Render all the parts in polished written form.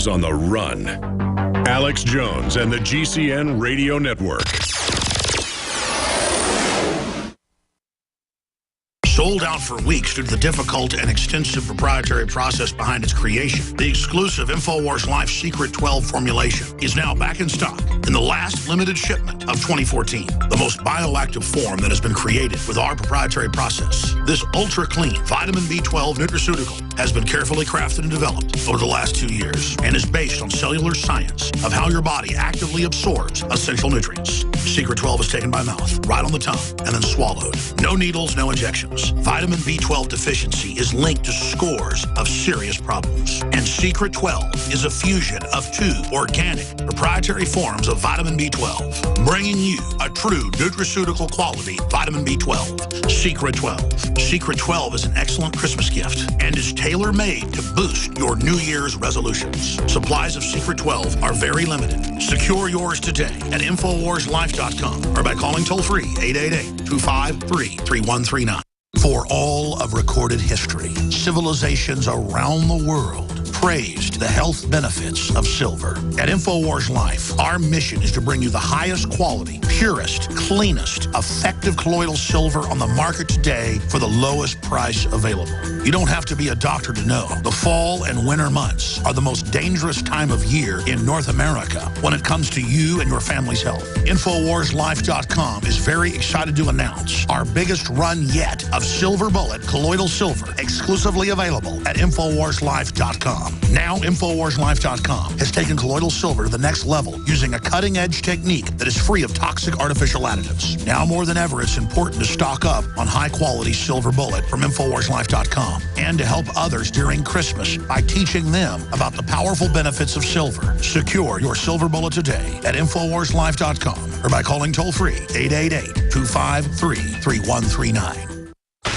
on the run. Alex Jones and the GCN Radio Network. Sold out for weeks due to the difficult and extensive proprietary process behind its creation, the exclusive InfoWars Life Secret 12 formulation is now back in stock in the last limited shipment of 2014. The most bioactive form that has been created with our proprietary process. This ultra-clean vitamin B12 nutraceutical has been carefully crafted and developed over the last 2 years and is based on cellular science of how your body actively absorbs essential nutrients. Secret 12 is taken by mouth, right on the tongue, and then swallowed. No needles, no injections. Vitamin B12 deficiency is linked to scores of serious problems. And Secret 12 is a fusion of 2 organic, proprietary forms of vitamin B12, bringing you a true nutraceutical quality vitamin B12. Secret 12. Secret 12 is an excellent Christmas gift and is tailor-made to boost your New Year's resolutions. Supplies of Secret 12 are very limited. Secure yours today at InfoWarsLife.com or by calling toll-free 888-253-3139. For all of recorded history, civilizations around the world praised the health benefits of silver. At InfoWars Life, our mission is to bring you the highest quality, purest, cleanest, effective colloidal silver on the market today for the lowest price available. You don't have to be a doctor to know. The fall and winter months are the most dangerous time of year in North America when it comes to you and your family's health. InfoWarsLife.com is very excited to announce our biggest run yet of Silver Bullet colloidal silver, exclusively available at InfoWarsLife.com. Now, InfoWarsLife.com has taken colloidal silver to the next level using a cutting-edge technique that is free of toxic artificial additives. Now more than ever, it's important to stock up on high-quality Silver Bullet from InfoWarsLife.com and to help others during Christmas by teaching them about the powerful benefits of silver. Secure your Silver Bullet today at InfoWarsLife.com or by calling toll-free 888-253-3139.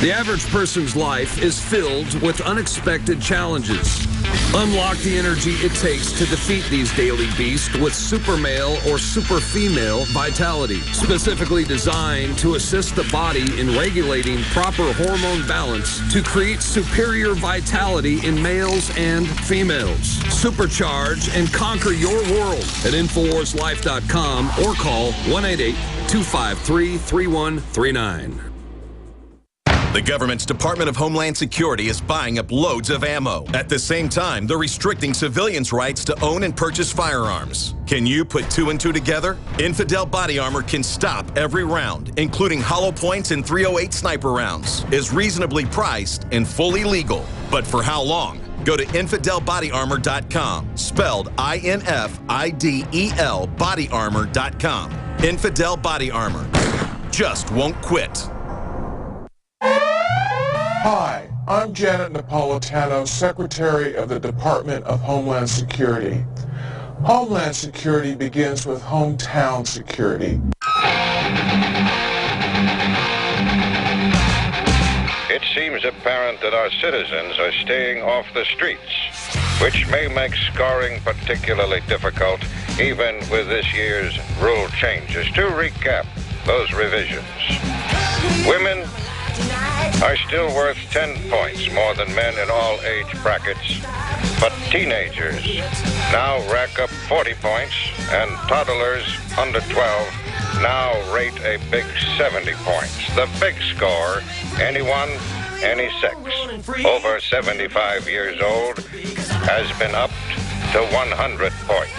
The average person's life is filled with unexpected challenges. Unlock the energy it takes to defeat these daily beasts with Super Male or Super Female Vitality, specifically designed to assist the body in regulating proper hormone balance to create superior vitality in males and females. Supercharge and conquer your world at InfoWarsLife.com or call 1-888-253-3139. The government's Department of Homeland Security is buying up loads of ammo. At the same time, they're restricting civilians' rights to own and purchase firearms. Can you put 2 and 2 together? Infidel Body Armor can stop every round, including hollow points and .308 sniper rounds, is reasonably priced and fully legal. But for how long? Go to InfidelBodyArmor.com, spelled I-N-F-I-D-E-L, bodyarmor.com. Infidel Body Armor. Just won't quit. Hi, I'm Janet Napolitano, Secretary of the Department of Homeland Security. Homeland Security begins with hometown security. It seems apparent that our citizens are staying off the streets, which may make scoring particularly difficult, even with this year's rule changes. To recap those revisions, women are still worth 10 points more than men in all age brackets, but teenagers now rack up 40 points, and toddlers under 12 now rate a big 70 points. The big score, anyone, any sex, over 75 years old, has been upped to 100 points.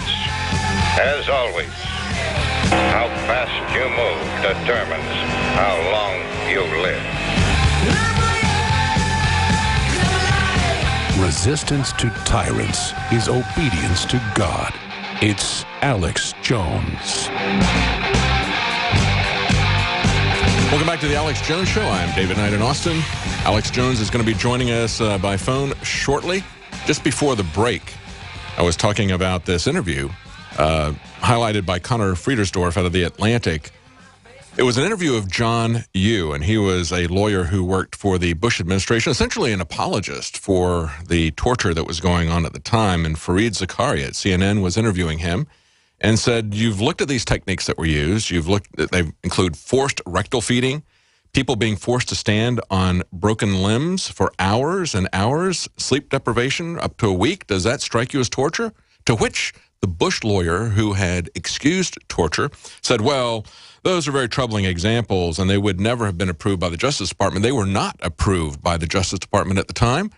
As always, how fast you move determines how long you live. Resistance to tyrants is obedience to God. It's Alex Jones. Welcome back to the Alex Jones Show. I'm David Knight in Austin. Alex Jones is going to be joining us by phone shortly. Just before the break, I was talking about this interview highlighted by Connor Friedersdorf out of The Atlantic. It was an interview of John Yoo, and he was a lawyer who worked for the Bush administration, essentially an apologist for the torture that was going on at the time. And Fareed Zakaria at CNN was interviewing him and said, you've looked at these techniques that were used. They include forced rectal feeding, people being forced to stand on broken limbs for hours and hours, sleep deprivation up to a week. Does that strike you as torture? To which the Bush lawyer who had excused torture said, well, those are very troubling examples, and they would never have been approved by the Justice Department. They were not approved by the Justice Department at the time,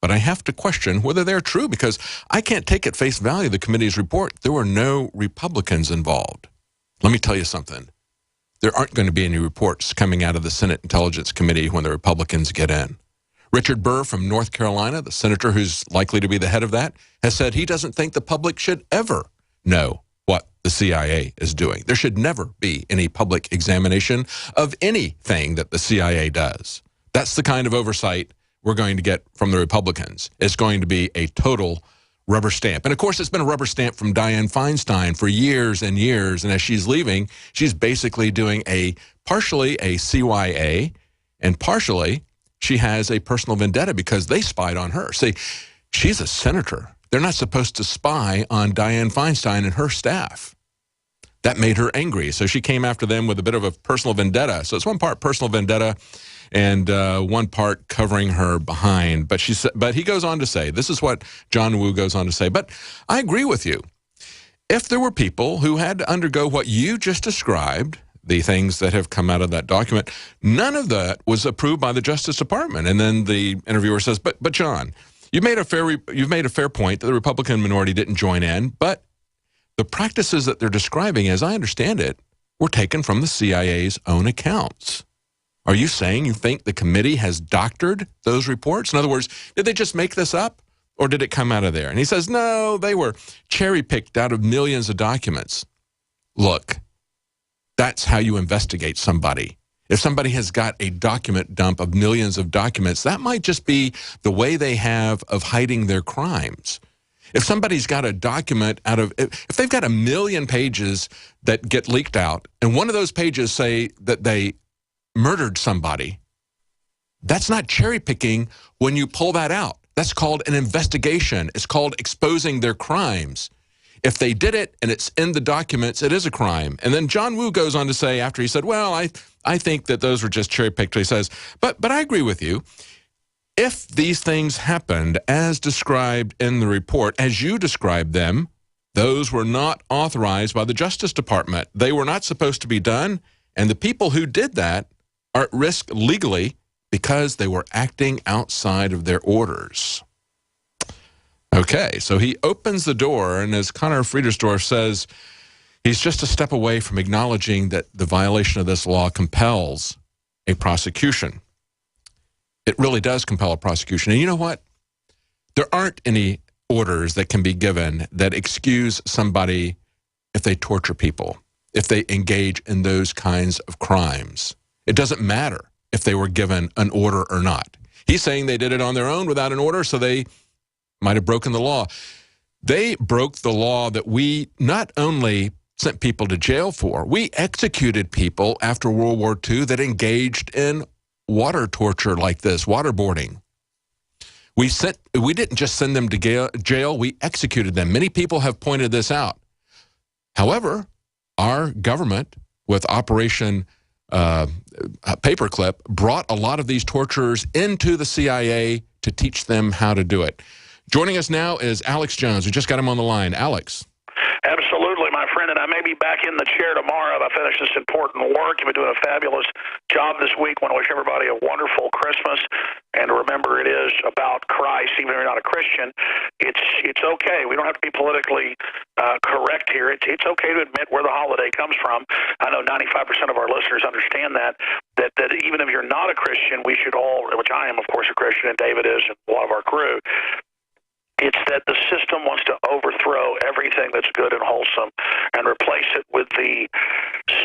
but I have to question whether they're true because I can't take at face value the committee's report. There were no Republicans involved. Let me tell you something. There aren't going to be any reports coming out of the Senate Intelligence Committee when the Republicans get in. Richard Burr from North Carolina, the senator who's likely to be the head of that, has said he doesn't think the public should ever know what the CIA is doing. There should never be any public examination of anything that the CIA does. That's the kind of oversight we're going to get from the Republicans. It's going to be a total rubber stamp. And of course, it's been a rubber stamp from Dianne Feinstein for years and years. And as she's leaving, she's basically doing partially a CYA, and partially she has a personal vendetta because they spied on her. See, she's a senator. They're not supposed to spy on Dianne Feinstein and her staff. That made her angry. So she came after them with a bit of a personal vendetta. So it's one part personal vendetta and one part covering her behind. But he goes on to say, this is what John Woo goes on to say, but I agree with you. If there were people who had to undergo what you just described, the things that have come out of that document, none of that was approved by the Justice Department. And then the interviewer says, but John, you've made a fair point that the Republican minority didn't join in, but the practices that they're describing, as I understand it, were taken from the CIA's own accounts. Are you saying you think the committee has doctored those reports? In other words, did they just make this up, or did it come out of there? And he says, no, they were cherry-picked out of millions of documents. Look, that's how you investigate somebody. If somebody has got a document dump of millions of documents, that might just be the way they have of hiding their crimes. If somebody's got a document if they've got 1 million pages that get leaked out, and one of those pages say that they murdered somebody, that's not cherry picking when you pull that out. That's called an investigation. It's called exposing their crimes. If they did it and it's in the documents, it is a crime. And then John Woo goes on to say, after he said, well, I think that those were just cherry picked, he says, but I agree with you. If these things happened as described in the report, as you described them, those were not authorized by the Justice Department. They were not supposed to be done, and the people who did that are at risk legally because they were acting outside of their orders. Okay, so he opens the door, and as Connor Friedersdorf says, he's just a step away from acknowledging that the violation of this law compels a prosecution. It really does compel a prosecution. And you know what? There aren't any orders that can be given that excuse somebody if they torture people, if they engage in those kinds of crimes. It doesn't matter if they were given an order or not. He's saying they did it on their own without an order, so they might have broken the law. They broke the law that we not only sent people to jail for, we executed people after World War II that engaged in water torture like this, waterboarding. We didn't just send them to jail, we executed them. Many people have pointed this out. However, our government, with Operation Paperclip, brought a lot of these torturers into the CIA to teach them how to do it. Joining us now is Alex Jones. We just got him on the line. Alex. Absolutely, my friend, and I may be back in the chair tomorrow if I finish this important work. You've been doing a fabulous job this week. I want to wish everybody a wonderful Christmas, and remember, it is about Christ. Even if you're not a Christian, it's okay. We don't have to be politically correct here. It's okay to admit where the holiday comes from. I know 95% of our listeners understand that even if you're not a Christian, we should all, which I am, of course, a Christian, and David is, and a lot of our crew, it's that the system wants to overthrow everything that's good and wholesome and replace it with the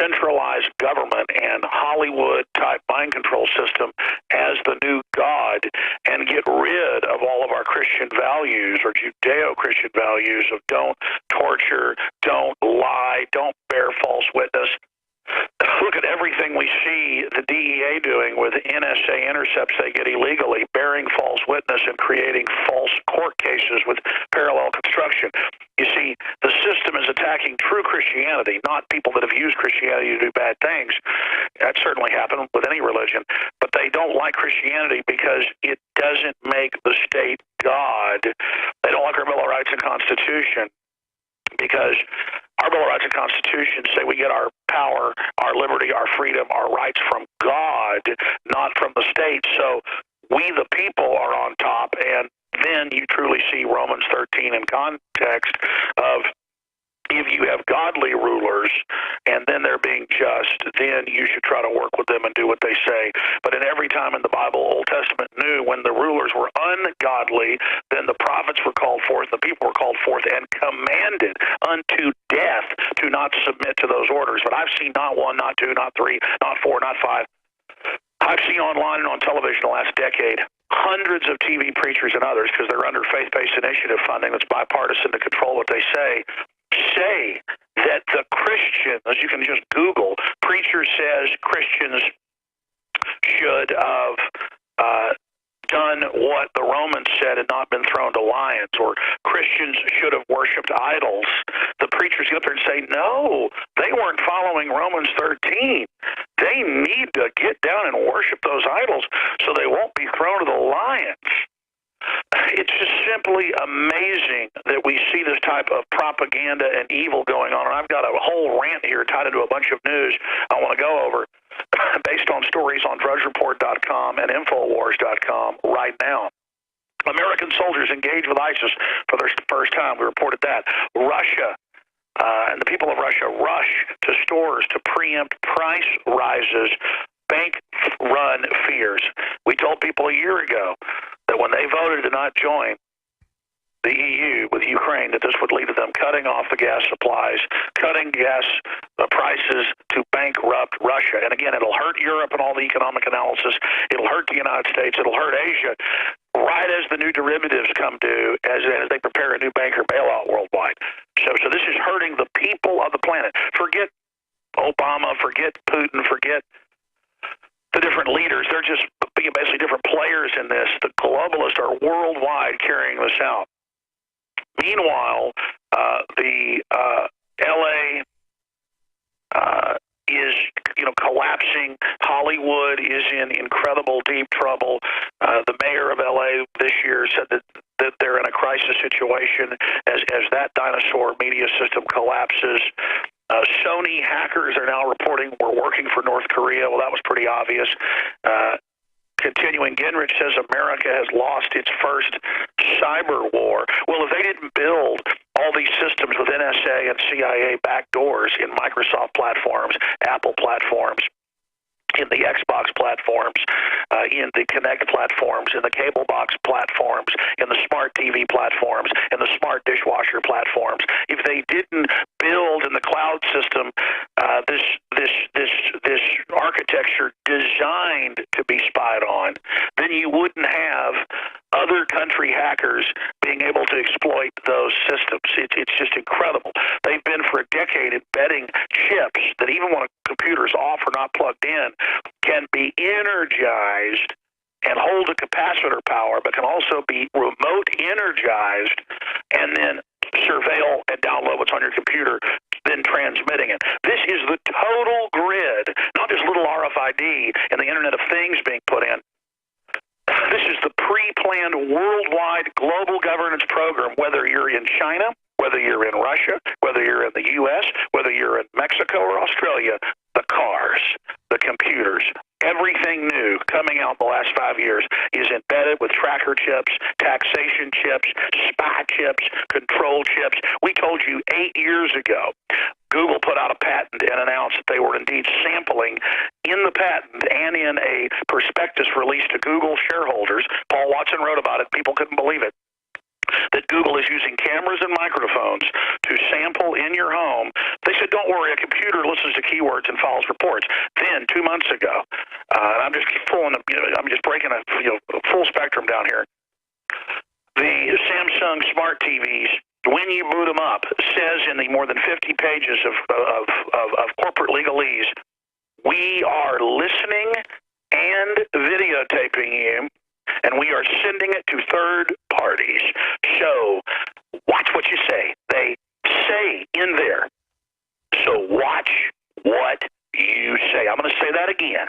centralized government and Hollywood-type mind control system as the new God and get rid of all of our Christian values or Judeo-Christian values of don't torture, don't lie, don't bear false witness. Look at everything we see the DEA doing with NSA intercepts they get illegally, bearing false witness and creating false court cases with parallel construction. You see, the system is attacking true Christianity, not people that have used Christianity to do bad things. That certainly happened with any religion. But they don't like Christianity because it doesn't make the state God. They don't like our Bill of Rights and Constitution. because our Bill of Rights and Constitution say we get our power, our liberty, our freedom, our rights from God, not from the state. So we, the people, are on top, and then you truly see Romans 13 in context of if you have godly rulers and then they're being just, then you should try to work with them and do what they say. But in every time in the Bible, Old Testament knew when the rulers were ungodly, then the prophets were called forth, the people were called forth and commanded unto death to not submit to those orders. But I've seen not one, not two, not three, not four, not five. I've seen online and on television the last decade hundreds of TV preachers and others, because they're under faith-based initiative funding that's bipartisan to control what they say that the Christian, as you can just Google, preacher says Christians should have done what the Romans said and not been thrown to lions, or Christians should have worshipped idols. The preachers get up there and say, no, they weren't following Romans 13. They need to get down and worship those idols so they won't be thrown to the lions. It's just simply amazing that we see this type of propaganda and evil going on. And I've got a whole rant here tied into a bunch of news I want to go over based on stories on DrudgeReport.com and Infowars.com right now. American soldiers engaged with ISIS for their first time. We reported that. Russia and the people of Russia rush to stores to preempt price rises, bank-run fears. We told people a year ago that when they voted to not join the EU with Ukraine, that this would lead to them cutting off the gas supplies, cutting gas prices to bankrupt Russia. And again, it'll hurt Europe and all the economic analysis. It'll hurt the United States. It'll hurt Asia right as the new derivatives come due, as they prepare a new banker bailout worldwide. So this is hurting the people of the planet. Forget Obama, forget Putin, forget the different leaders. They're just basically different players in this. The globalists are worldwide carrying this out. Meanwhile, the LA is collapsing. Hollywood is in incredible deep trouble. The mayor of LA this year said that they're in a crisis situation as that dinosaur media system collapses. Sony hackers are now reporting we're working for North Korea. Well, that was pretty obvious. Continuing, Gingrich says America has lost its first cyber war. Well, if they didn't build all these systems with NSA and CIA backdoors in Microsoft platforms, Apple platforms, in the Xbox platforms, in the Kinect platforms, in the cable box platforms, in the smart TV platforms, in the smart dishwasher platforms, if they didn't build in the cloud system this architecture designed to be spied on, then you wouldn't have other country hackers being able to exploit those systems. It's just incredible. They've been for a decade embedding chips that even when a computer's off or not plugged in can be energized and hold a capacitor power, but can also be remote energized and then surveil and download what's on your computer, then transmitting it. This is the total grid, not just little RFID and the Internet of Things being put in. This is the pre-planned worldwide global governance program, whether you're in China, whether you're in Russia, whether you're in the U.S., whether you're in Mexico or Australia, the cars, the computers, everything new coming out in the last 5 years is embedded with tracker chips, taxation chips, spy chips, control chips. We told you 8 years ago, Google put out a patent and announced that they were indeed sampling in the patent and in a prospectus released to Google shareholders. Paul Watson wrote about it. People couldn't believe it. That Google is using cameras and microphones to sample in your home. They said, don't worry, a computer listens to keywords and files reports. Then, 2 months ago, I'm just breaking a full spectrum down here. The Samsung smart TVs, when you boot them up, says in the more than 50 pages of corporate legalese, we are listening and videotaping you, and we are sending it to third parties. So watch what you say. They say in there. So watch what you say. I'm going to say that again.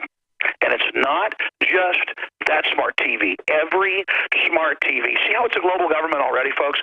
And it's not just that smart TV. Every smart TV. See how it's a global government already, folks?